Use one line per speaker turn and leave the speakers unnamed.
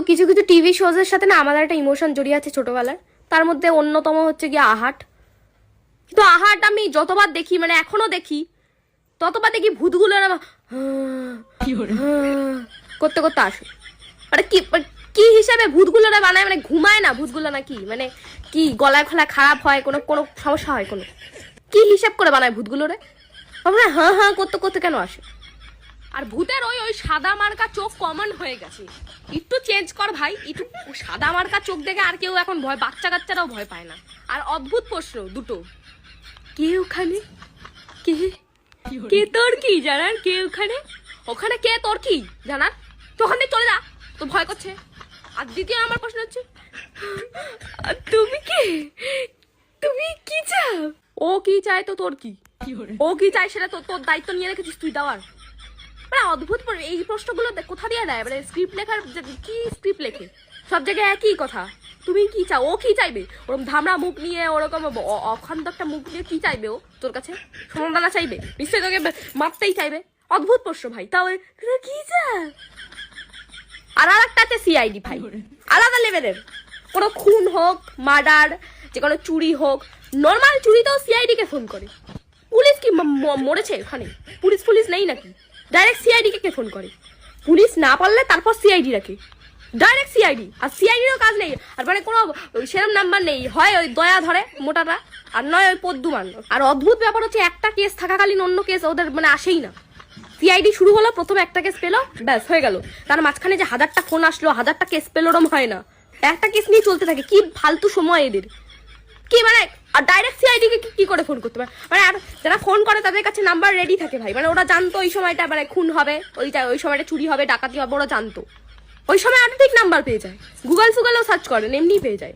কিছু কিছু টিভি শোজের সাথে না আমাদের একটা ইমোশন জড়িয়ে আছে ছোটবেলার, তার মধ্যে অন্যতম হচ্ছে গিয়ে আহাট। কিন্তু আহাট আমি যতবার দেখি, মানে এখনো দেখি, ততবার দেখি ভূতগুলো করতে করতে আসে। মানে কি হিসাবে ভূতগুলোরা বানায়, মানে ঘুমায় না ভূতগুলো নাকি, মানে কি গলায় খোলা খারাপ হয়, কোনো কোনো সমস্যা হয়, কোনো কি হিসাব করে বানায় ভূতগুলোরে? আমরা হ্যাঁ হ্যাঁ করতে করতে কেন আসে? আর ভূতের ওই ওই সাদা মার্কা চোখ কমন হয়ে গেছে, একটু চেঞ্জ কর ভাই। একটু সাদা মার্কা চোখ দেখে আর কেউ এখন ভয়, বাচ্চা কাচ্চারাও ভয় পায় না। আর অদ্ভুত প্রশ্ন দুটো, কে ওখানে, কে কে তোর কি জানার, কে ওখানে, ওখানে কে তোর কি জানার, তো ওখানে চলে যা, তো ভয় করছে। আর দ্বিতীয় আমার প্রশ্ন হচ্ছে, তুমি কে, তুমি কি চাও, ও কি চায় তো তোর কি, ও কি চায় সেটা তো তোর দায়িত্ব নিয়ে রেখেছিস তুই দেওয়ার। মানে অদ্ভুত এই প্রশ্নগুলো কোথা দিয়ে দেয়, মানে স্ক্রিপ্ট লেখার কি স্ক্রিপ্ট লেখে, সব জায়গায় একই কথা। তুমি কি চাও, ও কি চাইবে, ওরকম ধামড়া মুখ নিয়ে, ওরকম অখান্ত একটা মুখ নিয়ে কি চাইবে ও তোর কাছে? সমাধানা চাইবে নিশ্চয়ই, তোকে মারতেই চাইবে। অদ্ভুত প্রশ্ন ভাই। তাও কি চাও? আর একটা আছে সিআইডি ভাই, আলাদা লেভেলের। কোনো খুন হোক, মার্ডার, যে কোনো চুরি হোক, নর্মাল চুরিতেও সিআইডি কে ফোন করে। পুলিশ কি মরেছে ওখানে? পুলিশ নেই নাকি? ডাইরেক্ট সিআইডি কে ফোন করে। পুলিশ না পারলে তারপর সিআইডি রাখে, ডাইরেক্ট সিআইডি। আর সিআইডিরও কাজ নেই, আর মানে কোনো সেরম নাম্বার নেই, হয় ওই দয়া ধরে মোটাটা, আর নয় ওই পদ্মুমান। আর অদ্ভুত ব্যাপার হচ্ছে, একটা কেস থাকাকালীন অন্য কেস ওদের মানে আসেই না। সিআইডি শুরু হলো, প্রথমে একটা কেস পেলো, ব্যাস হয়ে গেল। তার মাঝখানে যে 1000টা ফোন আসলো, 1000টা কেস পেলো, ওরম হয় না। একটা কেস নিয়ে চলতে থাকে। কি ফালতু সময় এদের, কি মানে। আর ডাইরেক্ট সিআইডি কে কি করে ফোন করতে পারে? মানে আর যারা ফোন করে তাদের কাছে নাম্বার রেডি থাকে ভাই। মানে ওরা জানতো ওই সময়টা মানে খুন হবে, ওই সময়টা চুরি হবে, ডাকাতি হবে, ওরা জানতো। ওই সময় অটোমেটিক নাম্বার পেয়ে যায়, গুগল ফুগলেও সার্চ করেন, এমনি পেয়ে যায়।